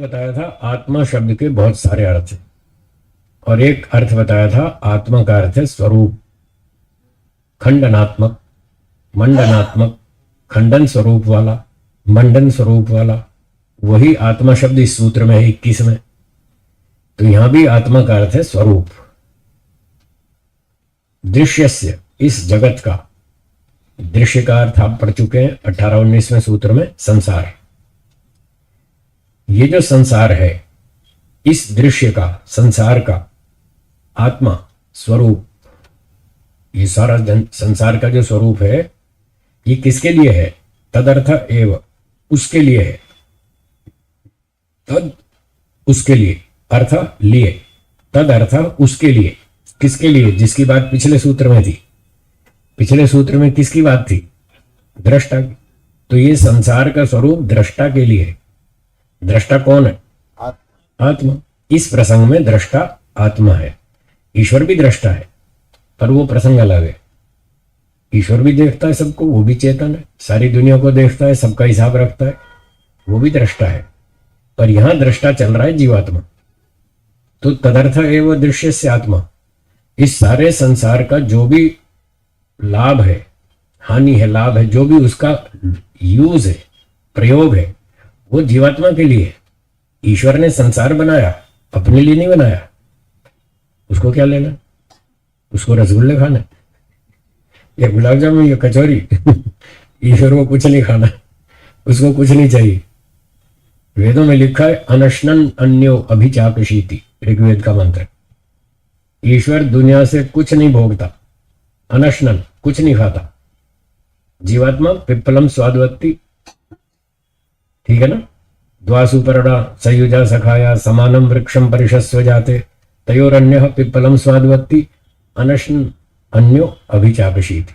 बताया था आत्मा शब्द के बहुत सारे अर्थ हैं और एक अर्थ बताया था आत्मा का अर्थ है स्वरूप, खंडनात्मक, मंडनात्मक, खंडन स्वरूप वाला, मंडन स्वरूप वाला। वही आत्मा शब्द इस सूत्र में है 21 में। तो यहां भी आत्मा का अर्थ है स्वरूप। दृश्यस्य, इस जगत का, दृश्य का अर्थ आप पढ़ चुके हैं 18-19वें सूत्र में, संसार। ये जो संसार है, इस दृश्य का, संसार का आत्मा स्वरूप, ये सारा संसार का जो स्वरूप है ये किसके लिए है? तदर्थ एव, उसके लिए है। तद, उसके लिए, अर्थ लिए, तद अर्थ उसके लिए। किसके लिए? जिसकी बात पिछले सूत्र में थी। पिछले सूत्र में किसकी बात थी? दृष्टा की। तो ये संसार का स्वरूप दृष्टा के लिए है। दृष्टा कौन है? आत्मा। इस प्रसंग में दृष्टा आत्मा है। ईश्वर भी दृष्टा है, पर वो प्रसंग अलग है। ईश्वर भी देखता है सबको, वो भी चेतन है, सारी दुनिया को देखता है, सबका हिसाब रखता है, वो भी दृष्टा है। पर यहां दृष्टा चल रहा है जीवात्मा। तो तदर्थ एवं दृश्य से आत्मा, इस सारे संसार का जो भी लाभ है, हानि है, लाभ है, जो भी उसका यूज है, प्रयोग है, वो जीवात्मा के लिए है। ईश्वर ने संसार बनाया, अपने लिए नहीं बनाया। उसको क्या लेना? उसको रसगुल्ले खाना या गुलाब जामुन या कचौरी ईश्वर को कुछ नहीं खाना, उसको कुछ नहीं चाहिए। वेदों में लिखा है अनशनन अन्यो अभिचाकशीति, ऋग्वेद का मंत्र। ईश्वर दुनिया से कुछ नहीं भोगता, अनशनन, कुछ नहीं खाता। जीवात्मा पिप्पलम स्वादवत्ती, ठीक है ना? द्वासुपर्णा सयुजा सखाया समानम वृक्षम परिशस्व जाते तयोरन्यः पिप्पलम स्वादवत्ती अनशन अन्यो अभिचाकशीति।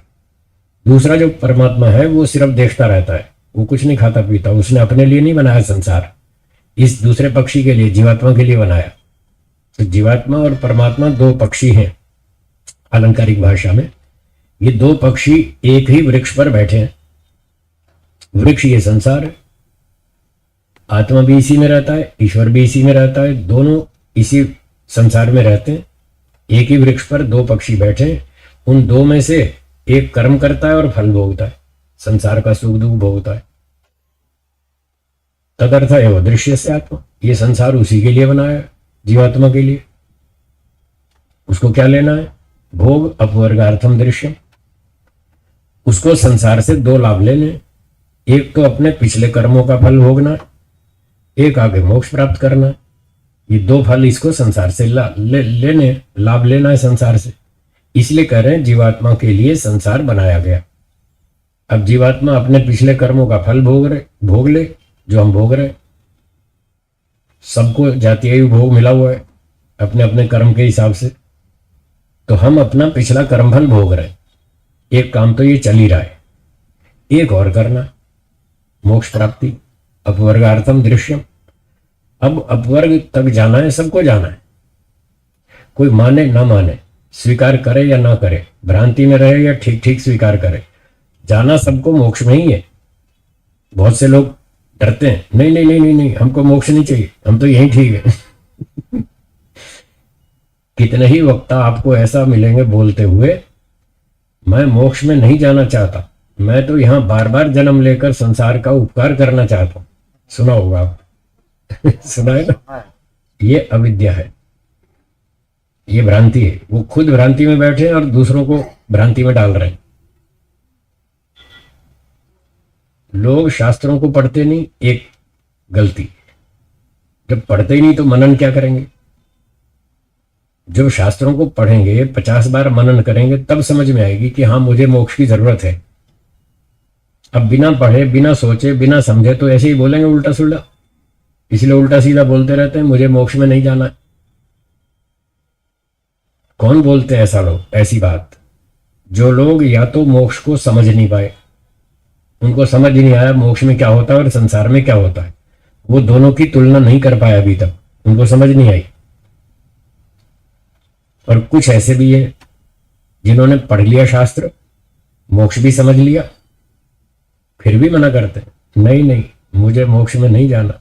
दूसरा जो परमात्मा है वो सिर्फ देखता रहता है, वो कुछ नहीं खाता पीता। उसने अपने लिए नहीं बनाया संसार, इस दूसरे पक्षी के लिए, जीवात्मा के लिए बनाया। तो जीवात्मा और परमात्मा दो पक्षी हैं अलंकारिक भाषा में। ये दो पक्षी एक ही वृक्ष पर बैठे हैं। वृक्ष ये संसार है, आत्मा भी इसी में रहता है, ईश्वर भी इसी में रहता है, दोनों इसी संसार में रहते हैं। एक ही वृक्ष पर दो पक्षी बैठे हैं, उन दो में से एक कर्म करता है और फल भोगता है, संसार का सुख दुख भोगता है। तदर्थ एवं दृश्य से आत्मा, ये संसार उसी के लिए बनाया है, जीवात्मा के लिए। उसको क्या लेना है? भोग अपवर्गार्थम दृश्यम। उसको संसार से दो लाभ लेने, एक तो अपने पिछले कर्मों का फल भोगना, एक आगे मोक्ष प्राप्त करना है। ये दो फल इसको संसार से लेने, लाभ लेना है संसार से। इसलिए कह रहे हैं जीवात्मा के लिए संसार बनाया गया। अब जीवात्मा अपने पिछले कर्मों का फल भोग ले, जो हम भोग रहे हैं। सबको जातीय भोग मिला हुआ है अपने अपने कर्म के हिसाब से, तो हम अपना पिछला कर्म फल भोग रहे हैं। एक काम तो ये चल ही रहा है, एक और करना, मोक्ष प्राप्ति, अपवर्गार्थम दृश्यम। अब अपवर्ग तक जाना है, सबको जाना है। कोई माने ना माने, स्वीकार करे या ना करे, भ्रांति में रहे या ठीक ठीक स्वीकार करे, जाना सबको मोक्ष में ही है। बहुत से लोग डरते हैं, नहीं नहीं नहीं नहीं नहीं, हमको मोक्ष नहीं चाहिए, हम तो यही ठीक है कितने ही वक्ता आपको ऐसा मिलेंगे बोलते हुए, मैं मोक्ष में नहीं जाना चाहता, मैं तो यहां बार बार जन्म लेकर संसार का उपकार करना चाहता हूं। सुना होगा आप सुना है ना? ये अविद्या है, ये भ्रांति है। वो खुद भ्रांति में बैठे और दूसरों को भ्रांति में डाल रहे हैं। लोग शास्त्रों को पढ़ते नहीं, एक गलती, जब पढ़ते ही नहीं तो मनन क्या करेंगे? जब शास्त्रों को पढ़ेंगे, 50 बार मनन करेंगे, तब समझ में आएगी कि हाँ मुझे मोक्ष की जरूरत है। अब बिना पढ़े, बिना सोचे, बिना समझे तो ऐसे ही बोलेंगे उल्टा सुल्टा। इसलिए उल्टा सीधा बोलते रहते हैं, मुझे मोक्ष में नहीं जाना है। कौन बोलते हैं ऐसा लोग, ऐसी बात? जो लोग या तो मोक्ष को समझ नहीं पाए, उनको समझ ही नहीं आया मोक्ष में क्या होता है और संसार में क्या होता है, वो दोनों की तुलना नहीं कर पाए अभी तक, उनको समझ नहीं आई। और कुछ ऐसे भी हैं जिन्होंने पढ़ लिया शास्त्र, मोक्ष भी समझ लिया, फिर भी मना करते हैं, नहीं नहीं मुझे मोक्ष में नहीं जाना,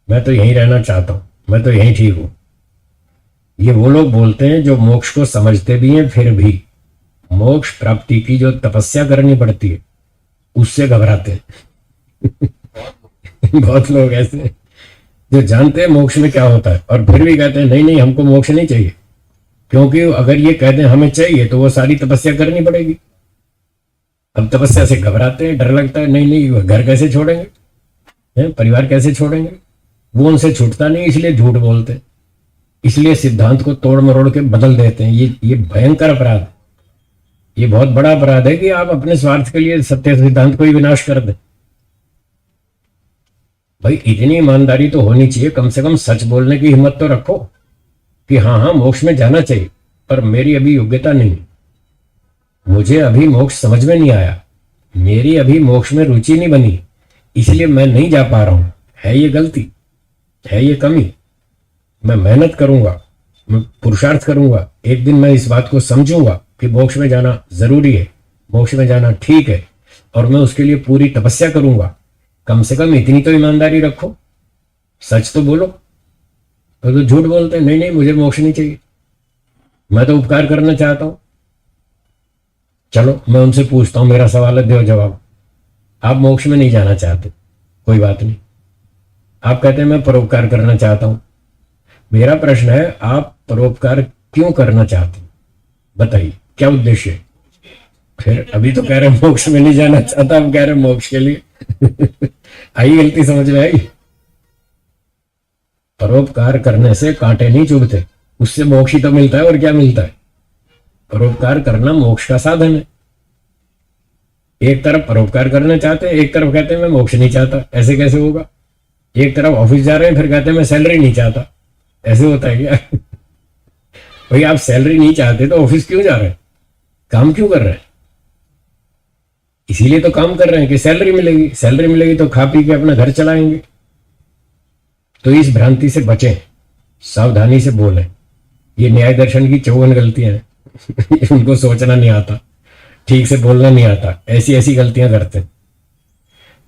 मैं तो यहीं रहना चाहता हूं, मैं तो यहीं ठीक हूं। ये वो लोग बोलते हैं जो मोक्ष को समझते भी हैं, फिर भी मोक्ष प्राप्ति की जो तपस्या करनी पड़ती है उससे घबराते हैं। बहुत लोग ऐसे हैं जो जानते हैं मोक्ष में क्या होता है और फिर भी कहते हैं नहीं नहीं हमको मोक्ष नहीं चाहिए, क्योंकि अगर ये कहते हैं हमें चाहिए तो वो सारी तपस्या करनी पड़ेगी। अब तपस्या से घबराते हैं, डर लगता है, नहीं नहीं घर कैसे छोड़ेंगे, परिवार कैसे छोड़ेंगे। वो उनसे छूटता नहीं, इसलिए झूठ बोलते हैं, इसलिए सिद्धांत को तोड़ मरोड़ के बदल देते हैं। ये भयंकर अपराध, ये बहुत बड़ा अपराध है कि आप अपने स्वार्थ के लिए सत्य सिद्धांत को ही विनाश कर दें। भाई इतनी ईमानदारी तो होनी चाहिए, कम से कम सच बोलने की हिम्मत तो रखो कि हाँ हाँ मोक्ष में जाना चाहिए, पर मेरी अभी योग्यता नहीं, मुझे अभी मोक्ष समझ में नहीं आया, मेरी अभी मोक्ष में रुचि नहीं बनी, इसलिए मैं नहीं जा पा रहा हूं। है ये गलती, है ये कमी, मैं मेहनत करूंगा, मैं पुरुषार्थ करूंगा, एक दिन मैं इस बात को समझूंगा कि मोक्ष में जाना जरूरी है, मोक्ष में जाना ठीक है, और मैं उसके लिए पूरी तपस्या करूंगा। कम से कम इतनी तो ईमानदारी रखो, सच तो बोलो। तो झूठ बोलते हैं, नहीं नहीं मुझे मोक्ष नहीं चाहिए, मैं तो उपकार करना चाहता हूं। चलो मैं उनसे पूछता हूं, मेरा सवाल है, दो जवाब। आप मोक्ष में नहीं जाना चाहते, कोई बात नहीं, आप कहते हैं मैं परोपकार करना चाहता हूं। मेरा प्रश्न है आप परोपकार क्यों करना चाहते हैं, बताइए क्या उद्देश्य है। फिर अभी तो कह रहे मोक्ष में नहीं जाना चाहता, हम कह रहे मोक्ष के लिए। आई गलती समझ में आई। परोपकार करने से कांटे नहीं चुभते, उससे मोक्ष ही तो मिलता है, और क्या मिलता है। परोपकार करना मोक्ष का साधन है। एक तरफ परोपकार करना चाहते हैं, एक तरफ कहते हैं मैं मोक्ष नहीं चाहता, ऐसे कैसे होगा। एक तरफ ऑफिस जा रहे हैं, फिर कहते हैं मैं सैलरी नहीं चाहता, ऐसे होता है क्या। भाई आप सैलरी नहीं चाहते तो ऑफिस क्यों जा रहे हैं, काम क्यों कर रहे हैं। इसीलिए तो काम कर रहे हैं कि सैलरी मिलेगी, सैलरी मिलेगी तो खा पी के अपना घर चलाएंगे। तो इस भ्रांति से बचें, सावधानी से बोलें। ये न्याय दर्शन की 54 गलतियां हैं। उनको सोचना नहीं आता, ठीक से बोलना नहीं आता, ऐसी ऐसी गलतियां करते हैं।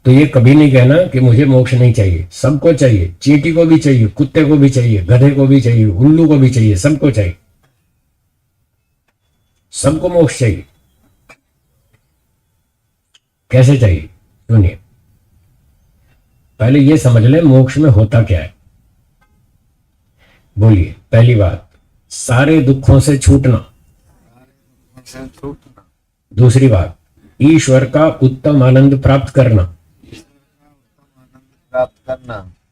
तो ये कभी नहीं कहना कि मुझे मोक्ष नहीं चाहिए, सबको चाहिए, चींटी को भी चाहिए, कुत्ते को भी चाहिए, गधे को भी चाहिए, उल्लू को भी चाहिए, सबको चाहिए, सबको मोक्ष चाहिए। कैसे चाहिए सुनिए, पहले ये समझ ले मोक्ष में होता क्या है। बोलिए। पहली बात, सारे दुखों से छूटना। दूसरी बात, ईश्वर का उत्तम आनंद प्राप्त करना।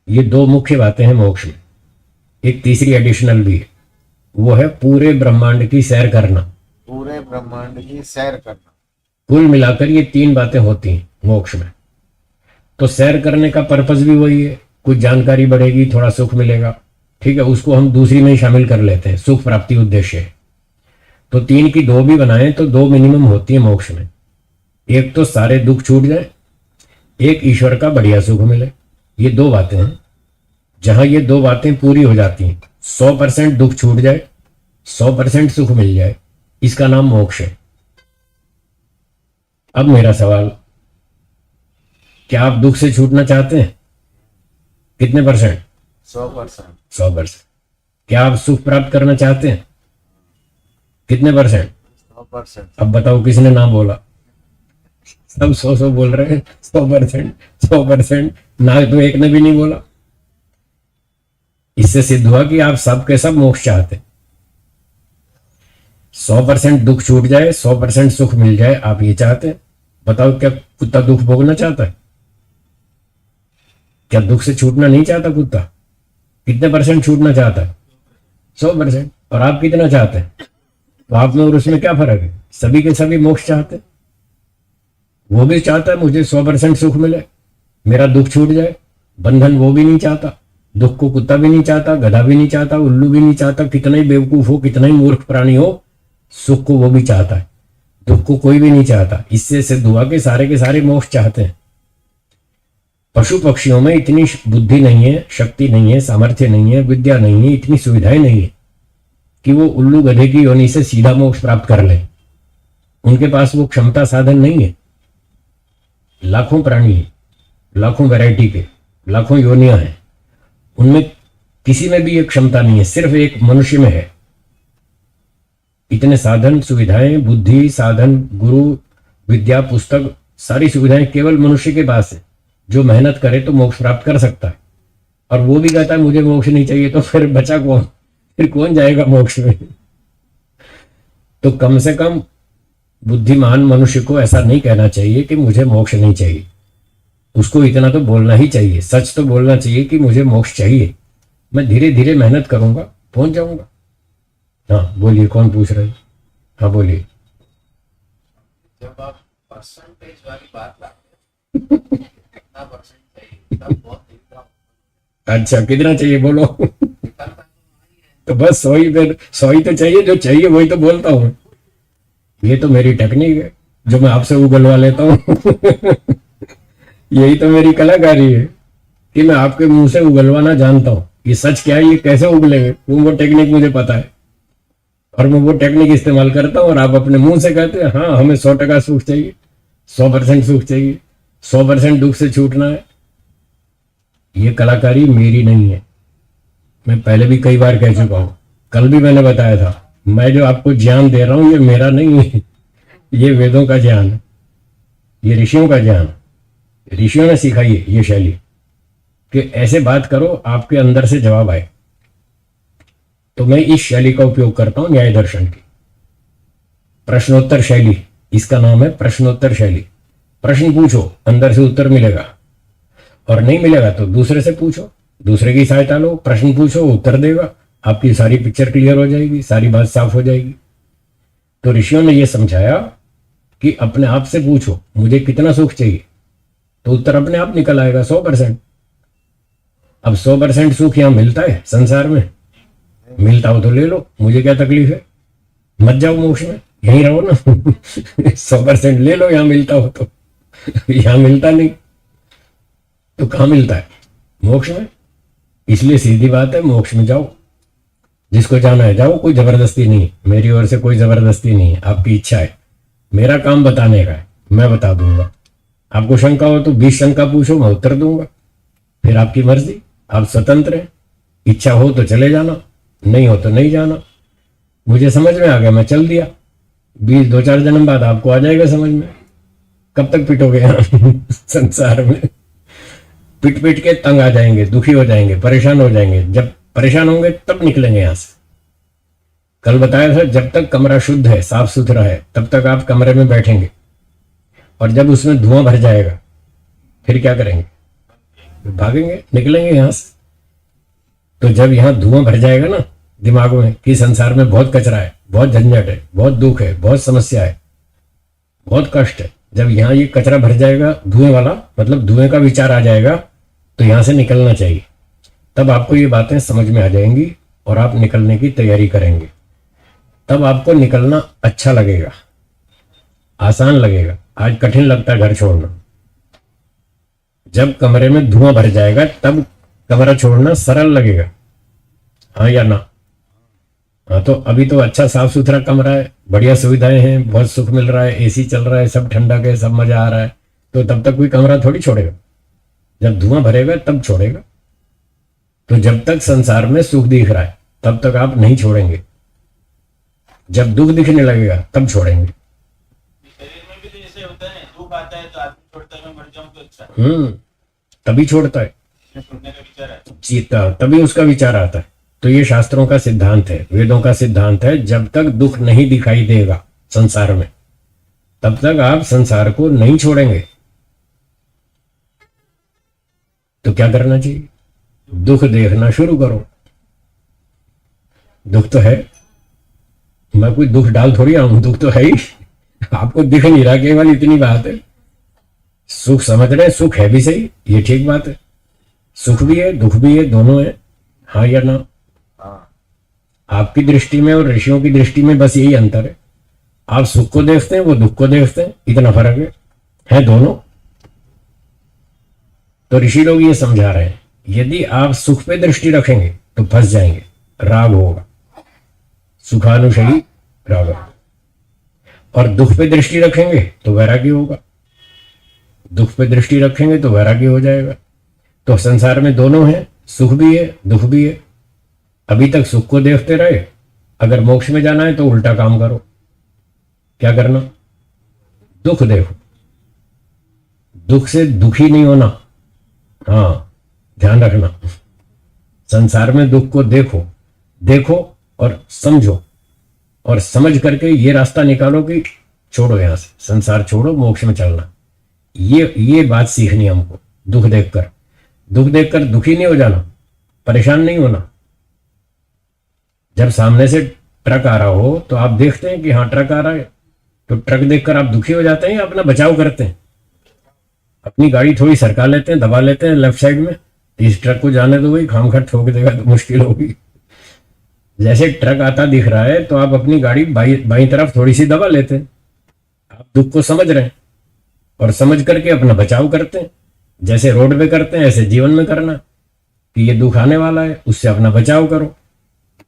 ये दो मुख्य बातें हैं मोक्ष में। एक तीसरी एडिशनल भी है, वो है पूरे ब्रह्मांड की सैर करना। पूरे ब्रह्मांड की सैर करना। कुल मिलाकर ये 3 बातें होती हैं मोक्ष में। तो सैर करने का पर्पस भी वही है, कुछ जानकारी बढ़ेगी, थोड़ा सुख मिलेगा, ठीक है, उसको हम दूसरी में ही शामिल कर लेते हैं, सुख प्राप्ति उद्देश्य है। तो 3 की 2 भी बनाएं तो 2 मिनिमम होती है मोक्ष में। एक तो सारे दुख छूट जाए, एक ईश्वर का बढ़िया सुख मिले। ये 2 बातें हैं। जहां ये 2 बातें पूरी हो जाती हैं, 100% दुख छूट जाए, 100% सुख मिल जाए, इसका नाम मोक्ष है। अब मेरा सवाल, क्या आप दुख से छूटना चाहते हैं? कितने %? 100%। 100%। क्या आप सुख प्राप्त करना चाहते हैं? कितने %? 100%। अब बताओ किसने ना बोला? सब 100 बोल रहे हैं, 100%, 100%, ना तो एक ने भी नहीं बोला। इससे सिद्ध हुआ कि आप सब के सब मोक्ष चाहते हैं। 100% दुख छूट जाए, 100% सुख मिल जाए, आप ये चाहते हैं? बताओ क्या कुत्ता दुख भोगना चाहता है? क्या दुख से छूटना नहीं चाहता कुत्ता? कितने % छूटना चाहता है? 100%। और आप कितना चाहते हैं? तो आप में और उसमें क्या फर्क है? सभी के सभी मोक्ष चाहते हैं। वो भी चाहता है मुझे 100% सुख मिले, मेरा दुख छूट जाए। बंधन वो भी नहीं चाहता, दुख को कुत्ता भी नहीं चाहता, गधा भी नहीं चाहता, उल्लू भी नहीं चाहता। कितना ही बेवकूफ हो, कितना ही मूर्ख प्राणी हो, सुख को वो भी चाहता है, दुख को कोई भी नहीं चाहता। इससे सिद्ध हुआ कि सारे के सारे मोक्ष चाहते हैं। पशु पक्षियों में इतनी बुद्धि नहीं है, शक्ति नहीं है, सामर्थ्य नहीं है, विद्या नहीं है, इतनी सुविधाएं नहीं है कि वो उल्लू गधे की योनि से सीधा मोक्ष प्राप्त कर ले। उनके पास वो क्षमता, साधन नहीं है। लाखों प्राणी हैं, लाखों वैरायटी के, लाखों योनियां हैं, उनमें किसी में भी ये क्षमता नहीं है, सिर्फ एक मनुष्य में है। इतने साधन सुविधाएं, बुद्धि, साधन, गुरु, विद्या, पुस्तक, सारी सुविधाएं केवल मनुष्य के पास है। जो मेहनत करे तो मोक्ष प्राप्त कर सकता है, और वो भी कहता है मुझे मोक्ष नहीं चाहिए, तो फिर बचा कौन? फिर कौन जाएगा मोक्ष में? तो कम से कम बुद्धिमान मनुष्य को ऐसा नहीं कहना चाहिए कि मुझे मोक्ष नहीं चाहिए। उसको इतना तो बोलना ही चाहिए, सच तो बोलना चाहिए कि मुझे मोक्ष चाहिए, मैं धीरे धीरे मेहनत करूंगा, पहुंच जाऊंगा। हाँ बोलिए, कौन पूछ रहे? हाँ बोलिए। जब आप परसेंटेज वाली बात लाते हैं, कितना परसेंट चाहिए, तब बहुत दिक्कत होती अच्छा, कितना चाहिए बोलो? है। निकलता तो नहीं है। तो बस 100 ही, फिर 100 ही तो चाहिए, जो चाहिए वही तो बोलता हूँ। ये तो मेरी टेक्निक है जो मैं आपसे उगलवा लेता हूँ। यही तो मेरी कलाकारी है कि मैं आपके मुंह से उगलवाना जानता हूँ। ये सच क्या है, ये कैसे उगलेंगे, वो टेक्निक मुझे पता है, और मैं वो टेक्निक इस्तेमाल करता हूँ। और आप अपने मुंह से कहते हैं हाँ हमें 100% सुख चाहिए, 100% सुख चाहिए, 100% दुख से छूटना है। ये कलाकारी मेरी नहीं है, मैं पहले भी कई बार कह चुका हूँ। कल भी मैंने बताया था, मैं जो आपको ज्ञान दे रहा हूँ ये मेरा नहीं है, ये वेदों का ज्ञान है, ये ऋषियों का ज्ञान। ऋषियों ने सिखाई है ये शैली कि ऐसे बात करो आपके अंदर से जवाब आए। तो मैं इस शैली का उपयोग करता हूं, न्याय दर्शन की प्रश्नोत्तर शैली, इसका नाम है प्रश्नोत्तर शैली। प्रश्न पूछो, अंदर से उत्तर मिलेगा, और नहीं मिलेगा तो दूसरे से पूछो, दूसरे की सहायता लो, प्रश्न पूछो, उत्तर देगा, आपकी सारी पिक्चर क्लियर हो जाएगी, सारी बात साफ हो जाएगी। तो ऋषियों ने यह समझाया कि अपने आप से पूछो मुझे कितना सुख चाहिए, तो उत्तर अपने आप निकल आएगा 100%। अब 100% सुख यहां मिलता है संसार में? मिलता हो तो ले लो, मुझे क्या तकलीफ है, मत जाओ मोक्ष में, यहीं रहो ना। 100% ले लो, यहां मिलता हो तो। यहां मिलता नहीं तो कहां मिलता है? मोक्ष में। इसलिए सीधी बात है, मोक्ष में जाओ, जिसको जाना है जाओ, कोई जबरदस्ती नहीं, मेरी ओर से कोई जबरदस्ती नहीं है, आपकी इच्छा है। मेरा काम बताने का है, मैं बता दूंगा। आपको शंका हो तो 20 शंका पूछो, मैं उत्तर दूंगा, फिर आपकी मर्जी, आप स्वतंत्र हैं। इच्छा हो तो चले जाना, नहीं हो तो नहीं जाना। मुझे समझ में आ गया, मैं चल दिया, 2-4 जन्म बाद आपको आ जाएगा समझ में। कब तक पिटोगे यहाँ संसार में? पिट पिट के तंग आ जाएंगे, दुखी हो जाएंगे, परेशान हो जाएंगे। जब परेशान होंगे तब निकलेंगे यहां से। कल बताया था, जब तक कमरा शुद्ध है, साफ सुथरा है, तब तक आप कमरे में बैठेंगे, और जब उसमें धुआं भर जाएगा फिर क्या करेंगे? भागेंगे, निकलेंगे यहां से। तो जब यहां धुआं भर जाएगा ना दिमाग में कि संसार में बहुत कचरा है, बहुत झंझट है, बहुत दुख है, बहुत समस्या है, बहुत कष्ट है, जब यहां ये कचरा भर जाएगा धुएं वाला, मतलब धुएं का विचार आ जाएगा, तो यहां से निकलना चाहिए। तब आपको ये बातें समझ में आ जाएंगी और आप निकलने की तैयारी करेंगे। तब आपको निकलना अच्छा लगेगा, आसान लगेगा। आज कठिन लगता है घर छोड़ना, जब कमरे में धुआं भर जाएगा तब कमरा छोड़ना सरल लगेगा, हाँ या ना? हाँ, तो अभी तो अच्छा साफ सुथरा कमरा है, बढ़िया सुविधाएं हैं, बहुत सुख मिल रहा है, एसी चल रहा है, सब ठंडक है, सब मजा आ रहा है, तो तब तक कोई कमरा थोड़ी छोड़ेगा। जब धुआं भरेगा तब छोड़ेगा। तो जब तक संसार में सुख दिख रहा है तब तक आप नहीं छोड़ेंगे, जब दुख दिखने लगेगा तब छोड़ेंगे। शरीर में भी तो ऐसे होता है, दुख आता है तो आदमी छोड़ता है, मैं मर जाऊं तो अच्छा, तभी छोड़ता है, छोड़ने का विचार है। जीता तभी उसका विचार आता है। तो ये शास्त्रों का सिद्धांत है, वेदों का सिद्धांत है, जब तक दुख नहीं दिखाई देगा संसार में तब तक आप संसार को नहीं छोड़ेंगे। तो क्या करना चाहिए? दुख देखना शुरू करो। दुख तो है, मैं कोई दुख डाल थोड़ी आऊं, दुख तो है ही, आपको दिख नहीं रहा, केवल इतनी बात है। सुख समझ रहे, सुख है भी सही, ये ठीक बात है, सुख भी है दुख भी है, दोनों है, हाँ या ना? हाँ। आपकी दृष्टि में और ऋषियों की दृष्टि में बस यही अंतर है, आप सुख को देखते हैं, वो दुख को देखते हैं, इतना फर्क है दोनों। तो ऋषि लोग ये समझा रहे हैं, यदि आप सुख पे दृष्टि रखेंगे तो फंस जाएंगे, राग होगा, सुखानुशयी राग, और दुख पे दृष्टि रखेंगे तो वैराग्य होगा, दुख पे दृष्टि रखेंगे तो वैराग्य हो जाएगा। तो संसार में दोनों हैं, सुख भी है दुख भी है। अभी तक सुख को देखते रहे, अगर मोक्ष में जाना है तो उल्टा काम करो। क्या करना? दुख देखो, दुख से दुखी नहीं होना। हाँ, ध्यान रखना, संसार में दुख को देखो, देखो और समझो, और समझ करके ये रास्ता निकालो कि छोड़ो, यहां से संसार छोड़ो, मोक्ष में चलना। ये बात सीखनी है हमको। दुख देखकर दुखी नहीं हो जाना, परेशान नहीं होना। जब सामने से ट्रक आ रहा हो तो आप देखते हैं कि हाँ ट्रक आ रहा है, तो ट्रक देखकर आप दुखी हो जाते हैं या अपना बचाव करते हैं? अपनी गाड़ी थोड़ी सरका लेते हैं, दबा लेते हैं लेफ्ट साइड में, इस ट्रक को जाने दो भाई, खामखा ठोक देगा तो मुश्किल होगी। जैसे ट्रक आता दिख रहा है तो आप अपनी गाड़ी बाई तरफ थोड़ी सी दबा लेते हैं। आप दुख को समझ रहे हैं और समझ करके अपना बचाव करते हैं। जैसे रोड पे करते हैं ऐसे जीवन में करना, कि ये दुख आने वाला है, उससे अपना बचाव करो,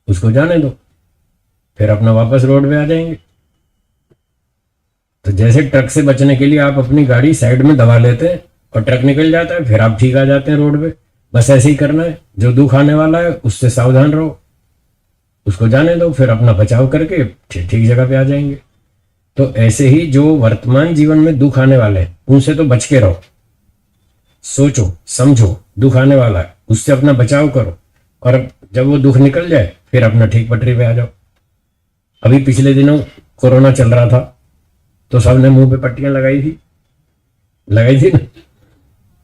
उसको जाने दो, फिर अपना वापस रोड पे आ जाएंगे। तो जैसे ट्रक से बचने के लिए आप अपनी गाड़ी साइड में दबा लेते हैं और ट्रक निकल जाता है, फिर आप ठीक आ जाते हैं रोड पे। बस ऐसे ही करना है, जो दुख आने वाला है उससे सावधान रहो, उसको जाने दो, फिर अपना बचाव करके ठीक जगह पे आ जाएंगे। तो ऐसे ही जो वर्तमान जीवन में दुख आने वाले हैं उनसे तो बच के रहो। सोचो समझो, दुख आने वाला है, उससे अपना बचाव करो, और जब वो दुख निकल जाए फिर अपना ठीक पटरी पे आ जाओ। अभी पिछले दिनों कोरोना चल रहा था तो सबने मुंह पे पट्टियां लगाई थी ना।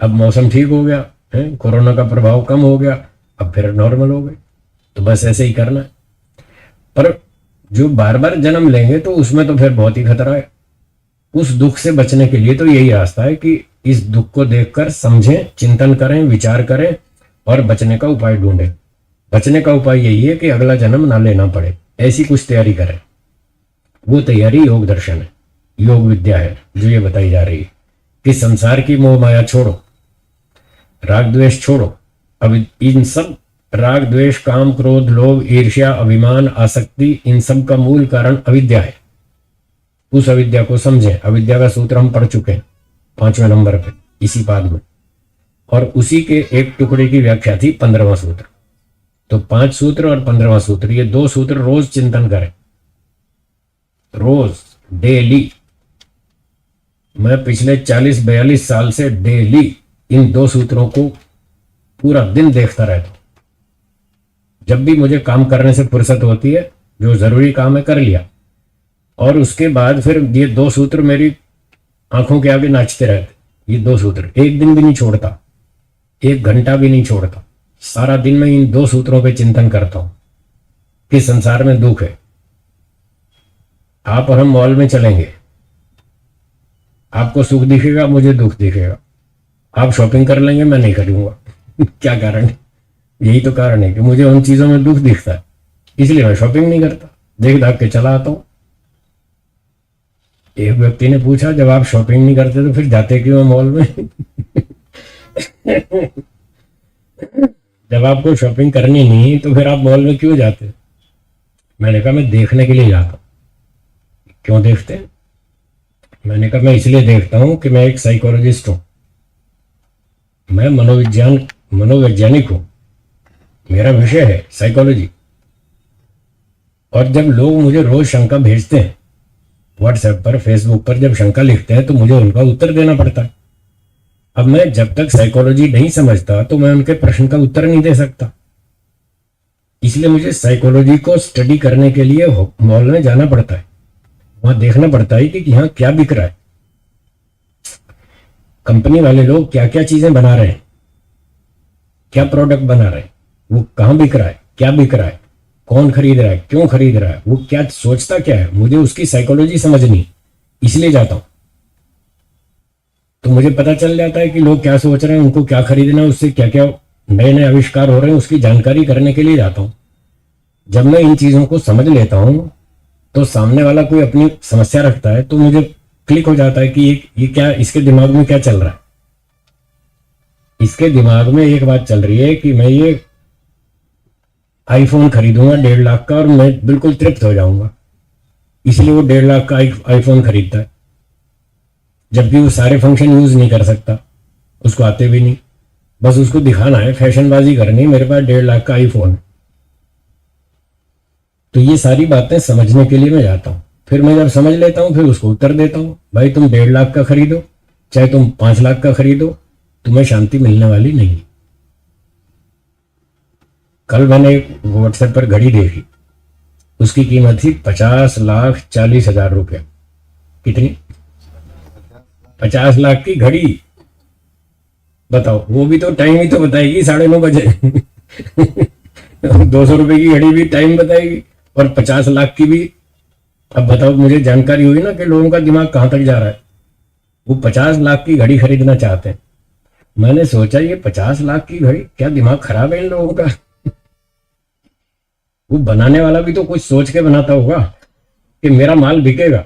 अब मौसम ठीक हो गया है, कोरोना का प्रभाव कम हो गया, अब फिर नॉर्मल हो गए। तो बस ऐसे ही करना है। पर जो बार बार जन्म लेंगे तो उसमें तो फिर बहुत ही खतरा है। उस दुख से बचने के लिए तो यही रास्ता है कि इस दुख को देखकर समझें, चिंतन करें, विचार करें और बचने का उपाय ढूंढें। बचने का उपाय यही है कि अगला जन्म ना लेना पड़े, ऐसी कुछ तैयारी करें। वो तैयारी योग दर्शन है, योग विद्या है, जो ये बताई जा रही है कि संसार की मोह माया छोड़ो, राग द्वेष छोड़ो। अब इन सब राग द्वेष काम क्रोध लोभ ईर्ष्या अभिमान आसक्ति, इन सब का मूल कारण अविद्या है। उस अविद्या को समझें। अविद्या का सूत्र हम पढ़ चुके हैं 5वें नंबर पे इसी पाद में, और उसी के एक टुकड़े की व्याख्या थी 15वां सूत्र। तो 5 सूत्र और 15वां सूत्र, ये 2 सूत्र रोज चिंतन करें, रोज डेली। मैं पिछले 40-42 साल से डेली इन 2 सूत्रों को पूरा दिन देखता रहता हूं। जब भी मुझे काम करने से फुर्सत होती है, जो जरूरी काम है कर लिया, और उसके बाद फिर ये 2 सूत्र मेरी आंखों के आगे नाचते रहते। ये 2 सूत्र एक दिन भी नहीं छोड़ता, 1 घंटा भी नहीं छोड़ता। सारा दिन मैं इन 2 सूत्रों पे चिंतन करता हूं कि संसार में दुख है। आप और हम मॉल में चलेंगे, आपको सुख दिखेगा, मुझे दुख दिखेगा। आप शॉपिंग कर लेंगे, मैं नहीं करूंगा। क्या कारण है? यही तो कारण है कि मुझे उन चीजों में दुख दिखता है, इसलिए मैं शॉपिंग नहीं करता, देख दाख के चला आता हूं। एक व्यक्ति ने पूछा, जब आप शॉपिंग नहीं करते तो फिर जाते क्यों मॉल में? जब आपको शॉपिंग करनी नहीं तो फिर आप मॉल में क्यों जाते? मैंने कहा मैं देखने के लिए जाता हूं। क्यों देखते हैं? मैंने कहा मैं इसलिए देखता हूं कि मैं एक साइकोलॉजिस्ट हूं, मैं मनोवैज्ञानिक हूं, मेरा विषय है साइकोलॉजी। और जब लोग मुझे रोज शंका भेजते हैं व्हाट्सएप पर, फेसबुक पर, जब शंका लिखते हैं तो मुझे उनका उत्तर देना पड़ता है। अब मैं जब तक साइकोलॉजी नहीं समझता तो मैं उनके प्रश्न का उत्तर नहीं दे सकता। इसलिए मुझे साइकोलॉजी को स्टडी करने के लिए मॉल में जाना पड़ता है, वहां देखना पड़ता है कि यहाँ क्या बिक रहा है, कंपनी वाले लोग क्या क्या चीजें बना रहे हैं, क्या प्रोडक्ट बना रहे हैं, वो कहाँ बिक रहा है, क्या बिक रहा है, कौन खरीद रहा है, क्यों खरीद रहा है, वो क्या सोचता क्या है। मुझे उसकी साइकोलॉजी समझनी, इसलिए जाता हूं। तो मुझे पता चल जाता है कि लोग क्या सोच रहे हैं, उनको क्या खरीदना है, उससे क्या क्या नए नए आविष्कार हो रहे हैं, उसकी जानकारी करने के लिए जाता हूं। जब मैं इन चीजों को समझ लेता हूं तो सामने वाला कोई अपनी समस्या रखता है तो मुझे क्लिक हो जाता है कि ये क्या, इसके दिमाग में क्या चल रहा है। इसके दिमाग में एक बात चल रही है कि मैं ये आईफोन खरीदूंगा 1.5 लाख का और मैं बिल्कुल तृप्त हो जाऊंगा, इसलिए वो 1.5 लाख का आईफोन खरीदता है, जबकि वो सारे फंक्शन यूज नहीं कर सकता, उसको आते भी नहीं। बस उसको दिखाना है, फैशनबाजी करनी है, मेरे पास 1.5 लाख का आईफोन है। तो ये सारी बातें समझने के लिए मैं जाता हूं। फिर मैं जब समझ लेता हूं फिर उसको उत्तर देता हूं, भाई तुम 1.5 लाख का खरीदो चाहे तुम 5 लाख का खरीदो, तुम्हें शांति मिलने वाली नहीं। कल मैंने एक व्हाट्सएप पर घड़ी देखी, उसकी कीमत थी 50,40,000 रुपया। कितनी? 50 लाख की घड़ी। बताओ, वो भी तो टाइम ही तो बताएगी 9:30 बजे 200 रुपए की घड़ी भी टाइम बताएगी और 50 लाख की भी। अब बताओ, मुझे जानकारी हुई ना कि लोगों का दिमाग कहां तक जा रहा है। वो 50 लाख की घड़ी खरीदना चाहते हैं। मैंने सोचा ये 50 लाख की घड़ी, क्या दिमाग खराब है इन लोगों का? वो बनाने वाला भी तो कुछ सोच के बनाता होगा कि मेरा माल बिकेगा।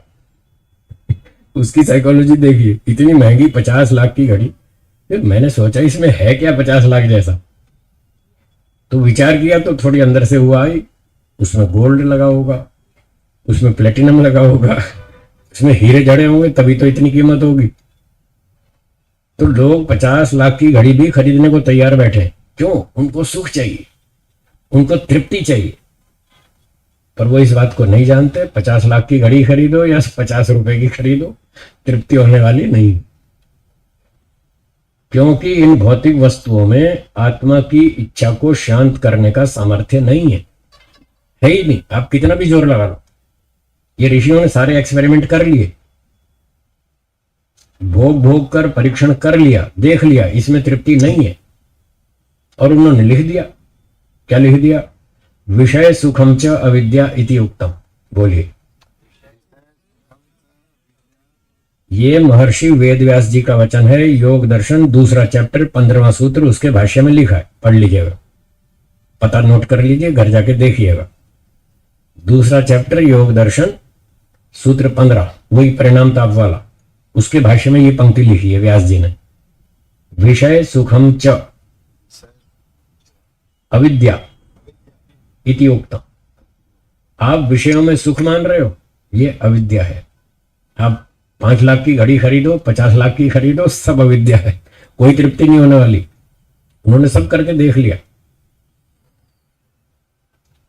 उसकी साइकोलॉजी देखिए, इतनी महंगी 50 लाख की घड़ी। फिर मैंने सोचा इसमें है क्या 50 लाख जैसा, तो विचार किया तो थोड़ी अंदर से हुआ आई, उसमें गोल्ड लगा होगा, उसमें प्लेटिनम लगा होगा, उसमें हीरे जड़े होंगे, तभी तो इतनी कीमत होगी। तो लोग 50 लाख की घड़ी भी खरीदने को तैयार बैठे। क्यों? उनको सुख चाहिए, उनको तृप्ति चाहिए। पर वो इस बात को नहीं जानते, 50 लाख की घड़ी खरीदो या 50 रुपए की खरीदो, तृप्ति होने वाली नहीं। क्योंकि इन भौतिक वस्तुओं में आत्मा की इच्छा को शांत करने का सामर्थ्य नहीं है ही नहीं। आप कितना भी जोर लगा लो, ये ऋषियों ने सारे एक्सपेरिमेंट कर लिए, भोग भोग कर परीक्षण कर लिया, देख लिया, इसमें तृप्ति नहीं है। और उन्होंने लिख दिया, क्या लिख दिया? विषय सुखम च अविद्या इति उक्तम। बोलिए। ये महर्षि वेदव्यास जी का वचन है। योग दर्शन 2 चैप्टर 15वां सूत्र उसके भाष्य में लिखा है, पढ़ लीजिएगा, पता नोट कर लीजिए, घर जाके देखिएगा। 2 चैप्टर योग दर्शन सूत्र 15, वही परिणाम ताप वाला, उसके भाष्य में ये पंक्ति लिखी है व्यास जी ने, विषय सुखम च अविद्या इति उक्तम। आप विषयों में सुख मान रहे हो, ये अविद्या है। आप 5 लाख की घड़ी खरीदो, 50 लाख की खरीदो, सब अविद्या है, कोई तृप्ति नहीं होने वाली। उन्होंने सब करके देख लिया,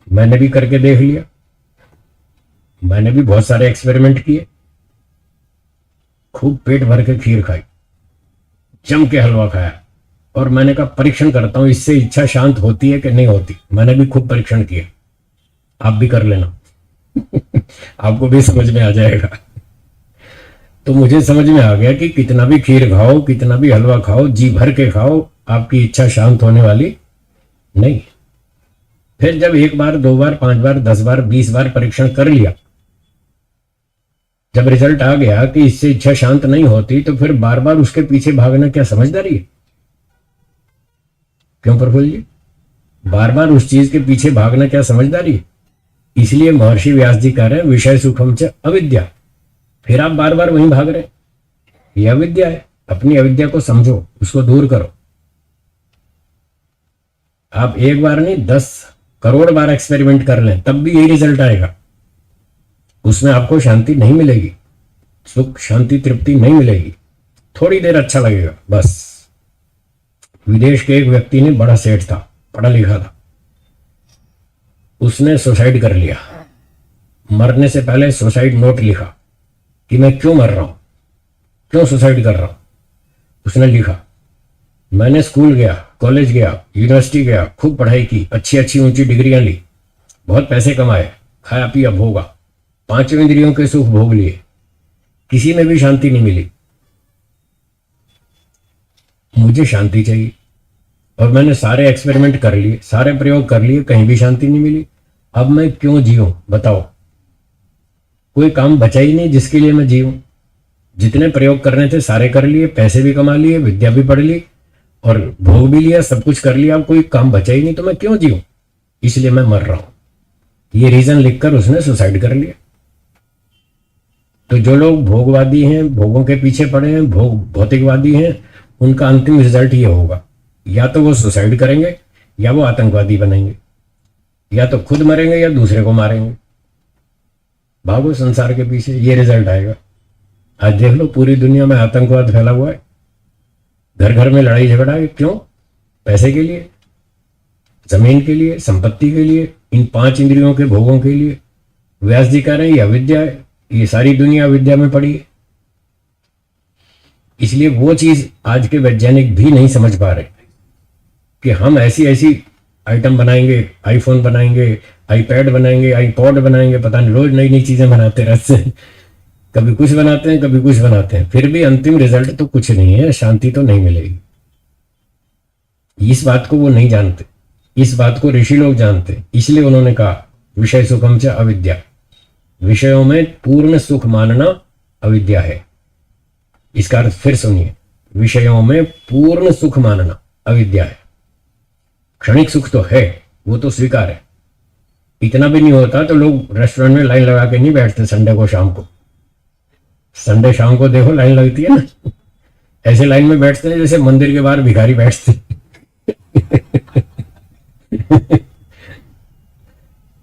मैंने भी करके देख लिया, मैंने भी बहुत सारे एक्सपेरिमेंट किए, खूब पेट भर के खीर खाई, जम के हलवा खाया, और मैंने कहा परीक्षण करता हूं इससे इच्छा शांत होती है कि नहीं होती। मैंने भी खूब परीक्षण किया, आप भी कर लेना आपको भी समझ में आ जाएगा। तो मुझे समझ में आ गया कि कितना भी खीर खाओ, कितना भी हलवा खाओ, जी भर के खाओ, आपकी इच्छा शांत होने वाली नहीं। फिर जब 1 बार 2 बार 5 बार 10 बार 20 बार परीक्षण कर लिया, जब रिजल्ट आ गया कि इससे इच्छा शांत नहीं होती, तो फिर बार बार उसके पीछे भागना क्या समझदारी है? क्यों प्रफुल्ल जी? बार बार उस चीज के पीछे भागना क्या समझदारी है? इसलिए महर्षि व्यास जी कह रहे हैं विषय सुखम च अविद्या। फिर आप बार बार वहीं भाग रहे, ये अविद्या है। अपनी अविद्या को समझो, उसको दूर करो। आप 1 बार नहीं 10 करोड़ बार एक्सपेरिमेंट कर लें, तब भी यही रिजल्ट आएगा। उसमें आपको शांति नहीं मिलेगी, सुख शांति तृप्ति नहीं मिलेगी, थोड़ी देर अच्छा लगेगा बस। विदेश के एक व्यक्ति ने, बड़ा सेठ था, पढ़ा लिखा था, उसने सुसाइड कर लिया। मरने से पहले सुसाइड नोट लिखा कि मैं क्यों मर रहा हूं, क्यों सुसाइड कर रहा हूं। उसने लिखा, मैंने स्कूल गया, कॉलेज गया, यूनिवर्सिटी गया, खूब पढ़ाई की, अच्छी अच्छी ऊंची डिग्रियां ली, बहुत पैसे कमाए, खाया पिया भोगा, 5 इंद्रियों के सुख भोग लिए, किसी में भी शांति नहीं मिली। मुझे शांति चाहिए, और मैंने सारे एक्सपेरिमेंट कर लिए, सारे प्रयोग कर लिए, कहीं भी शांति नहीं मिली। अब मैं क्यों जीऊं बताओ? कोई काम बचा ही नहीं जिसके लिए मैं जीऊं। जितने प्रयोग करने थे सारे कर लिए, पैसे भी कमा लिए, विद्या भी पढ़ ली, और भोग भी लिया, सब कुछ कर लिया, अब कोई काम बचा ही नहीं, तो मैं क्यों जीऊं? इसलिए मैं मर रहा हूं। ये रीजन लिखकर उसने सुसाइड कर लिया। तो जो लोग भोगवादी हैं, भोगों के पीछे पड़े हैं, भौतिकवादी हैं, उनका अंतिम रिजल्ट ये होगा, या तो वो सुसाइड करेंगे या वो आतंकवादी बनेंगे, या तो खुद मरेंगे या दूसरे को मारेंगे। भागो संसार के पीछे, ये रिजल्ट आएगा। आज देख लो पूरी दुनिया में आतंकवाद फैला हुआ है, घर घर में लड़ाई झगड़ा है। क्यों? पैसे के लिए, जमीन के लिए, संपत्ति के लिए, इन 5 इंद्रियों के भोगों के लिए। व्यास जी कह रहे हैं ये अविद्या है, ये सारी दुनिया अविद्या में पड़ी है। इसलिए वो चीज आज के वैज्ञानिक भी नहीं समझ पा रहे कि हम ऐसी ऐसी आइटम बनाएंगे, आईफोन बनाएंगे, आईपैड बनाएंगे, आईपॉड बनाएंगे, पता नहीं रोज नई नई चीजें बनाते रहते हैं। कभी कुछ बनाते हैं, कभी कुछ बनाते हैं, फिर भी अंतिम रिजल्ट तो कुछ नहीं है, शांति तो नहीं मिलेगी। इस बात को वो नहीं जानते, इस बात को ऋषि लोग जानते, इसलिए उन्होंने कहा विषय सुखम च अविद्या, विषयों में पूर्ण सुख मानना अविद्या है। इसका अर्थ फिर सुनिए, विषयों में पूर्ण सुख मानना अविद्या है। क्षणिक सुख तो है, वो तो स्वीकार है। इतना भी नहीं होता तो लोग रेस्टोरेंट में लाइन लगा के नहीं बैठते संडे को शाम को। संडे शाम को देखो लाइन लगती है ना, ऐसे लाइन में बैठते हैं जैसे मंदिर के बाहर भिखारी बैठते।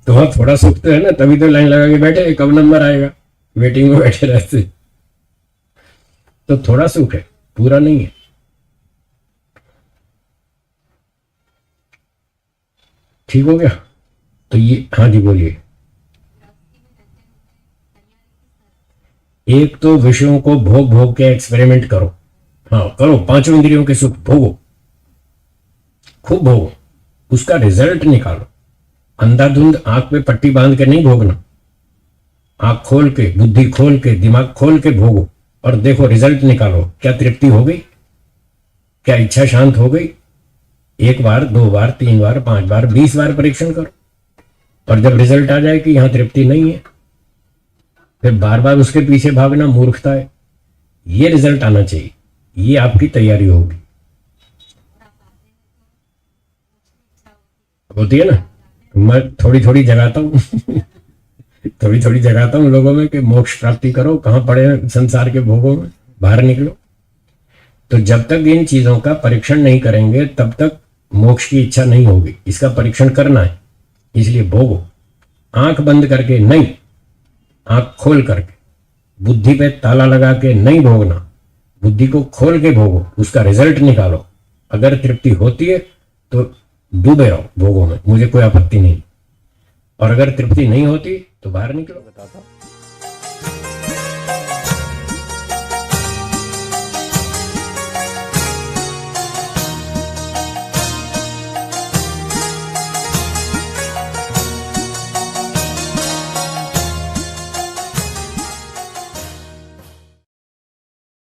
तो वहां थोड़ा सुख तो है ना, तभी तो लाइन लगा के बैठे, कब नंबर आएगा, वेटिंग में बैठे रहते। तो थोड़ा सुख है, पूरा नहीं है। ठीक हो गया? तो ये, हाँ जी बोलिए। एक तो विषयों को भोग भोग के एक्सपेरिमेंट करो, हाँ करो, 5 इंद्रियों के सुख भोगो, खूब भोगो, उसका रिजल्ट निकालो। अंधाधुंध आंख पे पट्टी बांध के नहीं भोगना, आंख खोल के, बुद्धि खोल के, दिमाग खोल के भोगो और देखो रिजल्ट निकालो। क्या तृप्ति हो गई? क्या इच्छा शांत हो गई? 1 बार, 2 बार, 3 बार, 5 बार, 20 बार परीक्षण करो, और जब रिजल्ट आ जाए कि यहां तृप्ति नहीं है, फिर बार बार उसके पीछे भागना मूर्खता है। ये रिजल्ट आना चाहिए, ये आपकी तैयारी होगी। होती है ना, मैं थोड़ी थोड़ी जगाता हूँ थोड़ी थोड़ी जगाता हूँ लोगों में कि मोक्ष प्राप्ति करो, कहाँ पड़े हैं संसार के भोगों में, बाहर निकलो। तो जब तक इन चीजों का परीक्षण नहीं करेंगे तब तक मोक्ष की इच्छा नहीं होगी। इसका परीक्षण करना है, इसलिए भोगो, आंख बंद करके नहीं, आंख खोल करके, बुद्धि पे ताला लगा के नहीं भोगना, बुद्धि को खोल के भोगो, उसका रिजल्ट निकालो। अगर तृप्ति होती है तो डूबे रहो भोगों में, मुझे कोई आपत्ति नहीं, और अगर तृप्ति नहीं होती तो बाहर निकलो। बताता